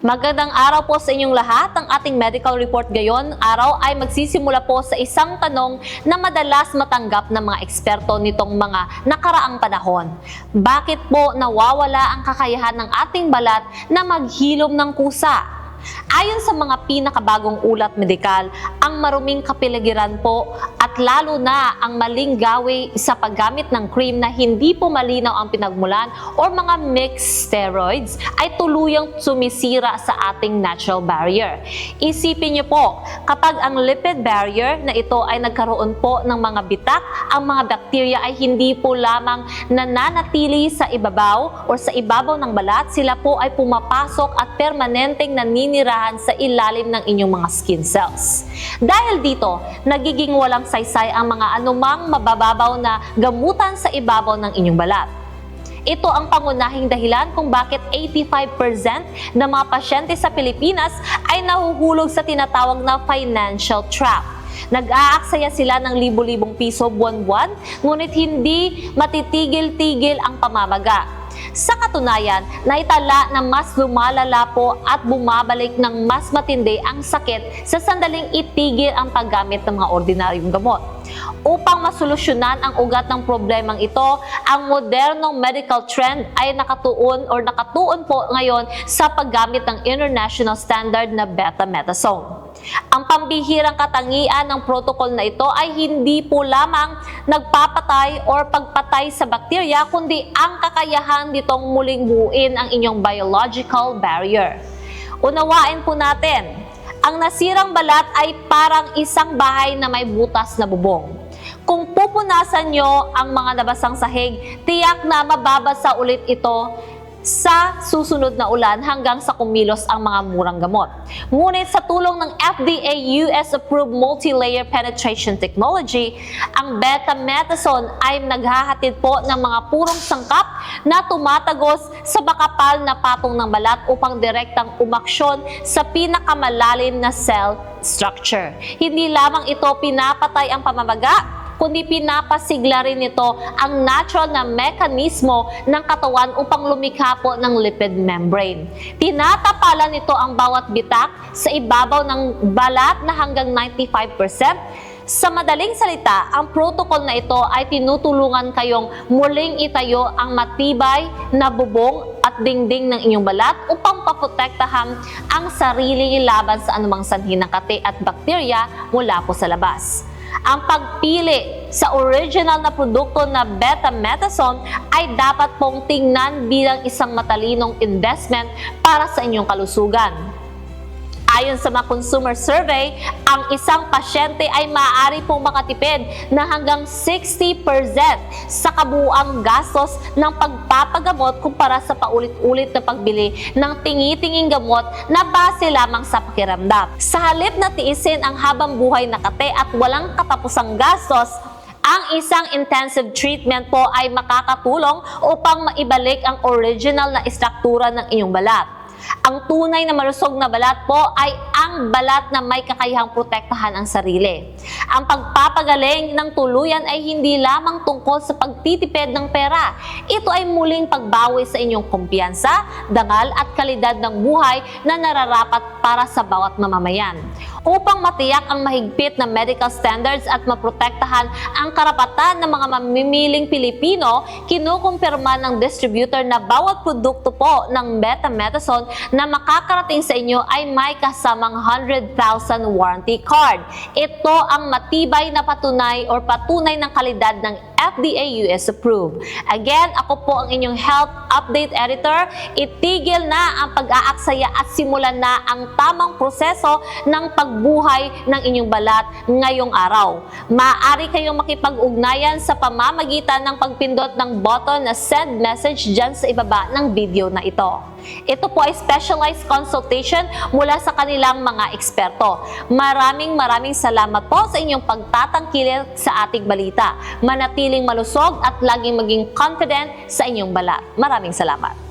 Magandang araw po sa inyong lahat. Ang ating medical report ngayon araw ay magsisimula po sa isang tanong na madalas matanggap ng mga eksperto nitong mga nakaraang panahon. Bakit po nawawala ang kakayahan ng ating balat na maghilom ng kusa? Ayon sa mga pinakabagong ulat medikal, ang maruming kapiligiran po at lalo na ang maling gawi sa paggamit ng cream na hindi po malinaw ang pinagmulan o mga mixed steroids ay tuluyang sumisira sa ating natural barrier. Isipin niyo po, kapag ang lipid barrier na ito ay nagkaroon po ng mga bitak, ang mga bakterya ay hindi po lamang nananatili sa ibabaw o sa ibabaw ng balat, sila po ay pumapasok at permanenteng naninirahan sa ilalim ng inyong mga skin cells. Dahil dito, nagiging walang saysay ang mga anumang mabababaw na gamutan sa ibabaw ng inyong balat. Ito ang pangunahing dahilan kung bakit 85% ng mga pasyente sa Pilipinas ay nahuhulog sa tinatawag na financial trap. Nag-aaksaya sila ng libo-libong piso buwan-buwan, ngunit hindi matitigil-tigil ang pamamaga. Sa katunayan, naitala na mas lumalala po at bumabalik ng mas matindi ang sakit sa sandaling itigil ang paggamit ng mga ordinaryong gamot. Upang masolusyonan ang ugat ng problemang ito, ang modernong medical trend ay nakatuon po ngayon sa paggamit ng international standard na betamethasone. Ang pambihirang katangian ng protocol na ito ay hindi po lamang nagpapatay o pagpatay sa bakterya, kundi ang kakayahan nitong muling buuin ang inyong biological barrier. Unawain po natin, ang nasirang balat ay parang isang bahay na may butas na bubong. Kung pupunasan nyo ang mga nabasang sahig, tiyak na mababasa ulit ito sa susunod na ulan hanggang sa kumilos ang mga murang gamot. Ngunit sa tulong ng FDA US-approved multi-layer penetration technology, ang betamethasone ay naghahatid po ng mga purong sangkap na tumatagos sa makapal na patong ng balat upang direktang umaksyon sa pinakamalalim na cell structure. Hindi lamang ito pinapatay ang pamamaga, kundi pinapasigla rin ito ang natural na mekanismo ng katawan upang lumikha po ng lipid membrane. Tinatapalan nito ang bawat bitak sa ibabaw ng balat na hanggang 95%. Sa madaling salita, ang protocol na ito ay tinutulungan kayong muling itayo ang matibay na bubong at dingding ng inyong balat upang paprotektahan ang sarili laban sa anumang sanhi ng kate at bakterya mula po sa labas. Ang pagpili sa original na produkto na betamethasone ay dapat pong tingnan bilang isang matalinong investment para sa inyong kalusugan. Ayon sa mga consumer survey, ang isang pasyente ay maaari pong makatipid na hanggang 60% sa kabuuang gastos ng pagpapagamot kumpara sa paulit-ulit na pagbili ng tingi-tinging gamot na base lamang sa pakiramdam. Sa halip na tiisin ang habang buhay na kate at walang katapusang gastos, ang isang intensive treatment po ay makakatulong upang maibalik ang original na istruktura ng inyong balat. Ang tunay na malusog na balat po ay ang balat na may kakayahang protektahan ang sarili. Ang pagpapagaling ng tuluyan ay hindi lamang tungkol sa pagtitipid ng pera. Ito ay muling pagbawi sa inyong kumpiyansa, dangal at kalidad ng buhay na nararapat para sa bawat mamamayan. Upang matiyak ang mahigpit na medical standards at maprotektahan ang karapatan ng mga mamimiling Pilipino, kinukumpirma ng distributor na bawat produkto po ng betamethasone na makakarating sa inyo ay may kasamang 100,000 warranty card. Ito ang matibay na patunay ng kalidad ng FDA US approved. Again, ako po ang inyong health update editor. Itigil na ang pag-aaksaya at simulan na ang tamang proseso ng pagbuhay ng inyong balat ngayong araw. Maaari kayong makipag-ugnayan sa pamamagitan ng pagpindot ng button na send message dyan sa ibaba ng video na ito. Ito po ay specialized consultation mula sa kanilang mga eksperto. Maraming salamat po sa inyong pagtatangkilik sa ating balita. Manatiling malusog at laging maging confident sa inyong balat. Maraming salamat.